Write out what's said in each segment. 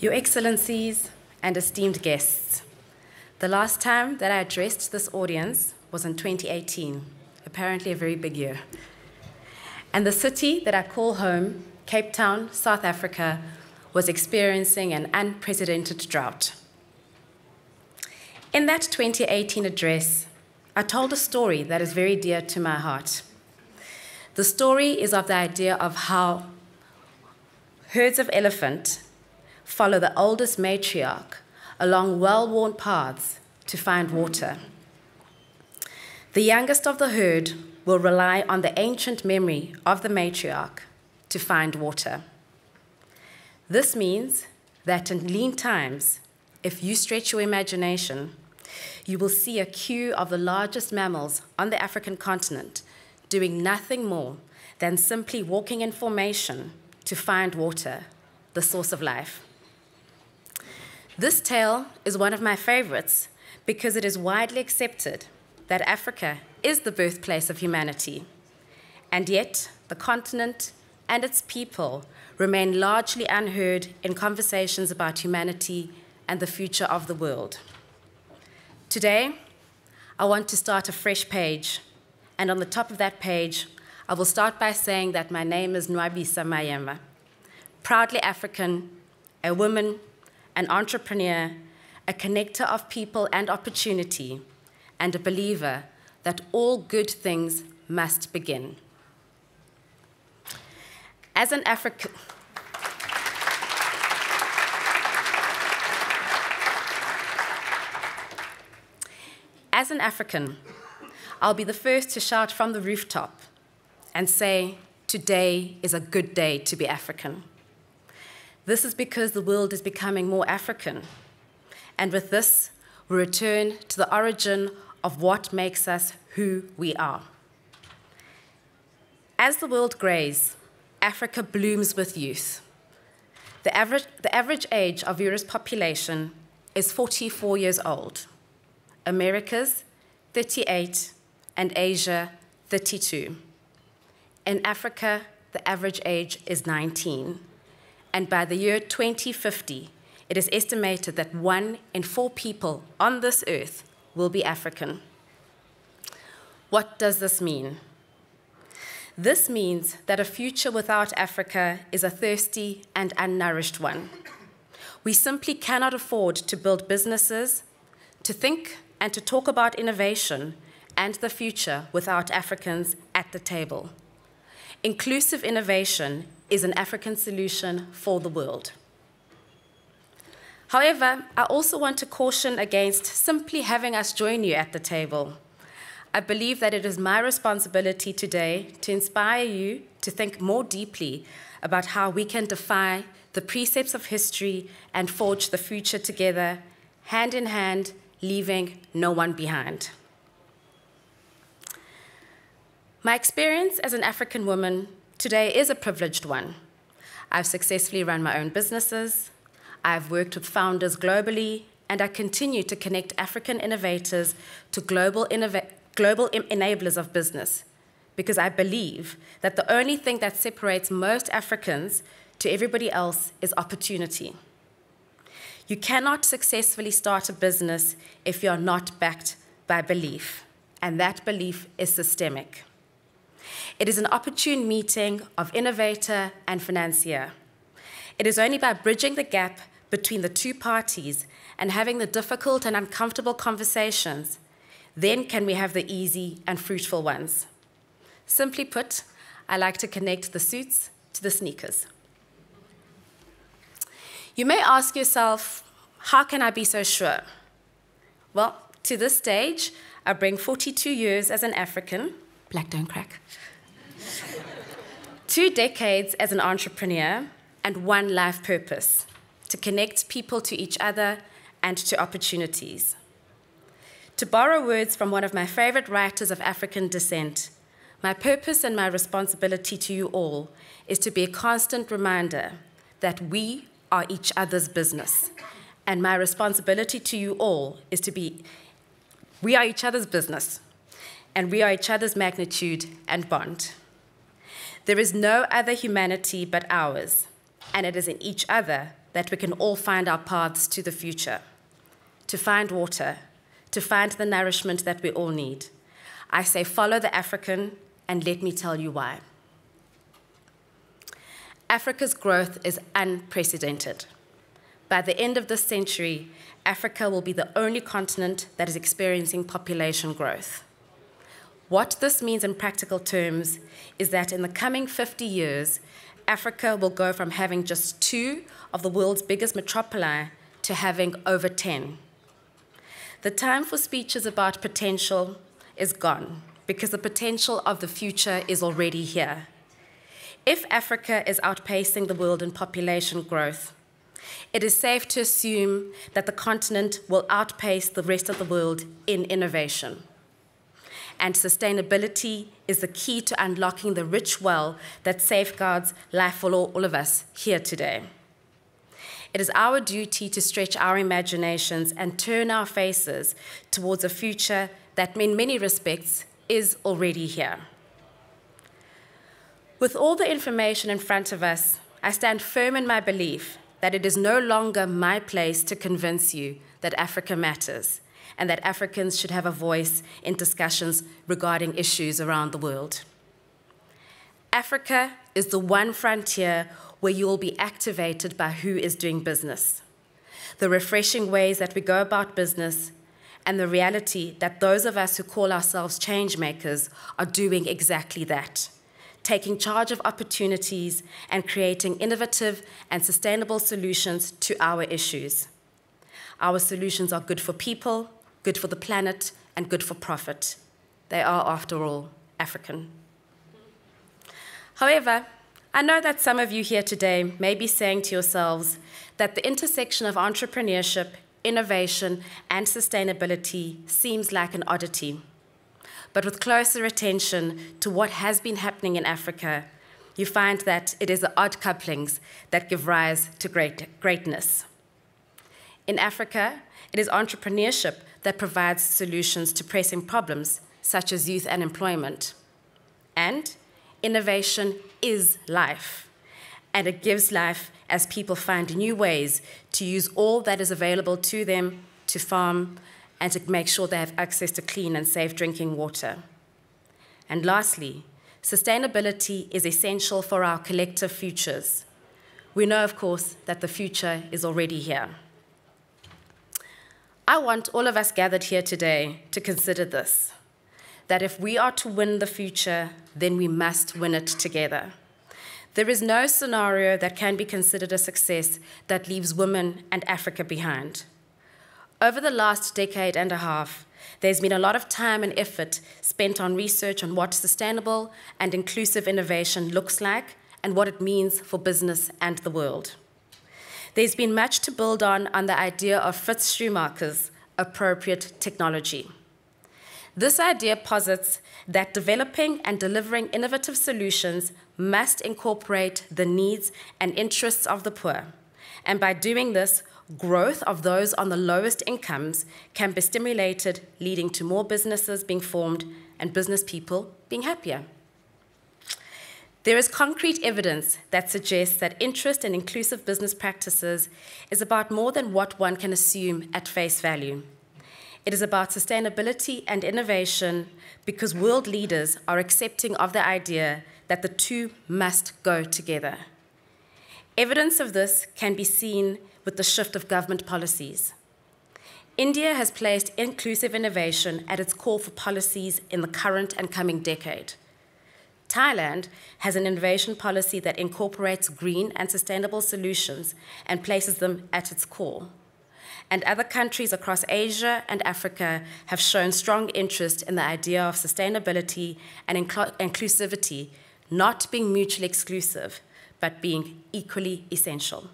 Your Excellencies and esteemed guests, the last time that I addressed this audience was in 2018, apparently a very big year. And the city that I call home, Cape Town, South Africa, was experiencing an unprecedented drought. In that 2018 address, I told a story that is very dear to my heart. The story is of the idea of how herds of elephant follow the oldest matriarch along well-worn paths to find water. The youngest of the herd will rely on the ancient memory of the matriarch to find water. This means that in lean times, if you stretch your imagination, you will see a queue of the largest mammals on the African continent doing nothing more than simply walking in formation to find water, the source of life. This tale is one of my favorites because it is widely accepted that Africa is the birthplace of humanity, and yet the continent and its people remain largely unheard in conversations about humanity and the future of the world. Today, I want to start a fresh page, and on the top of that page, I will start by saying that my name is Nwabisa MAYEMA, proudly African, a woman, an entrepreneur, a connector of people and opportunity, and a believer that all good things must begin. As an African, I'll be the first to shout from the rooftop and say, today is a good day to be African. This is because the world is becoming more African. And with this, we return to the origin of what makes us who we are. As the world grows, Africa blooms with youth. The average age of Europe's population is 44 years old. America's 38, and Asia 32. In Africa, the average age is 19. And by the year 2050, it is estimated that 1 in 4 people on this earth will be African. What does this mean? This means that a future without Africa is a thirsty and unnourished one. We simply cannot afford to build businesses, to think and to talk about innovation and the future without Africans at the table. Inclusive innovation is an African solution for the world. However, I also want to caution against simply having us join you at the table. I believe that it is my responsibility today to inspire you to think more deeply about how we can defy the precepts of history and forge the future together, hand in hand, leaving no one behind. My experience as an African woman today is a privileged one. I've successfully run my own businesses, I've worked with founders globally, and I continue to connect African innovators to global enablers of business, because I believe that the only thing that separates most Africans to everybody else is opportunity. You cannot successfully start a business if you're not backed by belief, and that belief is systemic. It is an opportune meeting of innovator and financier. It is only by bridging the gap between the two parties and having the difficult and uncomfortable conversations, then can we have the easy and fruitful ones. Simply put, I like to connect the suits to the sneakers. You may ask yourself, how can I be so sure? Well, to this stage, I bring 42 years as an African, black don't crack, 2 decades as an entrepreneur, and 1 life purpose, to connect people to each other and to opportunities. To borrow words from one of my favorite writers of African descent, my purpose and my responsibility to you all is to be a constant reminder that we are each other's business. And my responsibility to you all is to be, we are each other's business, and we are each other's magnitude and bond. There is no other humanity but ours, and it is in each other that we can all find our paths to the future, to find water, to find the nourishment that we all need. I say follow the African, and let me tell you why. Africa's growth is unprecedented. By the end of this century, Africa will be the only continent that is experiencing population growth. What this means in practical terms is that in the coming 50 years, Africa will go from having just 2 of the world's biggest metropoli to having over 10. The time for speeches about potential is gone, because the potential of the future is already here. If Africa is outpacing the world in population growth, it is safe to assume that the continent will outpace the rest of the world in innovation. And sustainability is the key to unlocking the rich well that safeguards life for all of us here today. It is our duty to stretch our imaginations and turn our faces towards a future that, in many respects, is already here. With all the information in front of us, I stand firm in my belief that it is no longer my place to convince you that Africa matters and that Africans should have a voice in discussions regarding issues around the world. Africa is the one frontier where you will be activated by who is doing business, the refreshing ways that we go about business, and the reality that those of us who call ourselves change makers are doing exactly that, taking charge of opportunities and creating innovative and sustainable solutions to our issues. Our solutions are good for people, good for the planet, and good for profit. They are, after all, African. However, I know that some of you here today may be saying to yourselves that the intersection of entrepreneurship, innovation, and sustainability seems like an oddity. But with closer attention to what has been happening in Africa, you find that it is the odd couplings that give rise to greatness. In Africa, it is entrepreneurship that provides solutions to pressing problems, such as youth unemployment. And innovation is life, and it gives life as people find new ways to use all that is available to them to farm and to make sure they have access to clean and safe drinking water. And lastly, sustainability is essential for our collective futures. We know, of course, that the future is already here. I want all of us gathered here today to consider this, that if we are to win the future, then we must win it together. There is no scenario that can be considered a success that leaves women and Africa behind. Over the last decade and a half, there's been a lot of time and effort spent on research on what sustainable and inclusive innovation looks like and what it means for business and the world. There's been much to build on the idea of Fritz Schumacher's appropriate technology. This idea posits that developing and delivering innovative solutions must incorporate the needs and interests of the poor, and by doing this, growth of those on the lowest incomes can be stimulated, leading to more businesses being formed and business people being happier. There is concrete evidence that suggests that interest in inclusive business practices is about more than what one can assume at face value. It is about sustainability and innovation because world leaders are accepting of the idea that the two must go together. Evidence of this can be seen with the shift of government policies. India has placed inclusive innovation at its core for policies in the current and coming decade. Thailand has an innovation policy that incorporates green and sustainable solutions and places them at its core. And other countries across Asia and Africa have shown strong interest in the idea of sustainability and inclusivity not being mutually exclusive, but being equally essential.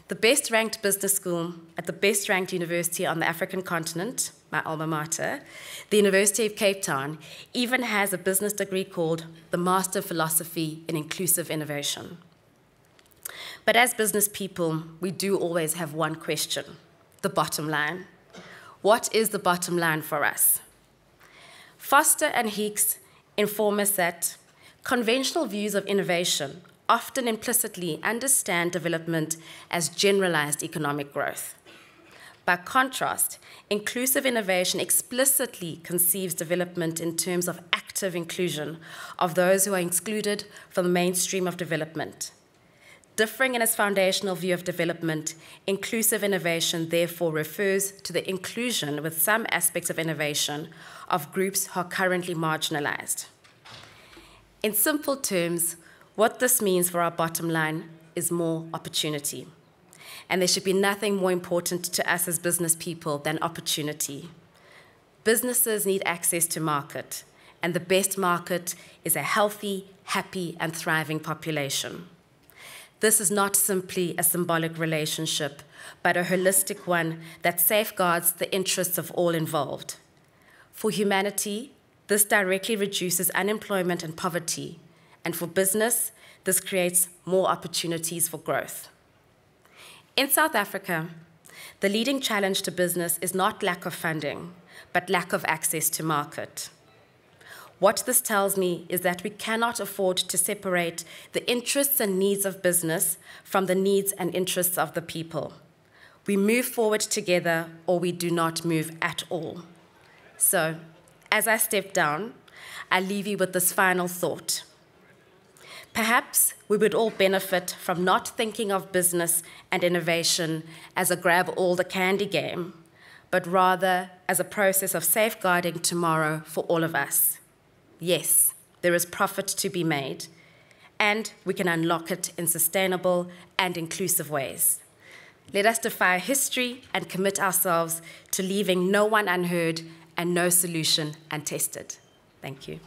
The best-ranked business school at the best-ranked university on the African continent, my alma mater, the University of Cape Town, even has a business degree called the Master of Philosophy in Inclusive Innovation. But as business people, we do always have one question, the bottom line. What is the bottom line for us? Foster and Heeks inform us that conventional views of innovation often implicitly understand development as generalized economic growth. By contrast, inclusive innovation explicitly conceives development in terms of active inclusion of those who are excluded from the mainstream of development. Differing in its foundational view of development, inclusive innovation therefore refers to the inclusion with some aspects of innovation of groups who are currently marginalized. In simple terms, what this means for our bottom line is more opportunity. And there should be nothing more important to us as business people than opportunity. Businesses need access to market, and the best market is a healthy, happy, and thriving population. This is not simply a symbolic relationship, but a holistic one that safeguards the interests of all involved. For humanity, this directly reduces unemployment and poverty, and for business, this creates more opportunities for growth. In South Africa, the leading challenge to business is not lack of funding, but lack of access to market. What this tells me is that we cannot afford to separate the interests and needs of business from the needs and interests of the people. We move forward together, or we do not move at all. So, as I step down, I leave you with this final thought. Perhaps we would all benefit from not thinking of business and innovation as a grab-all-the-candy game, but rather as a process of safeguarding tomorrow for all of us. Yes, there is profit to be made, and we can unlock it in sustainable and inclusive ways. Let us defy history and commit ourselves to leaving no one unheard and no solution untested. Thank you.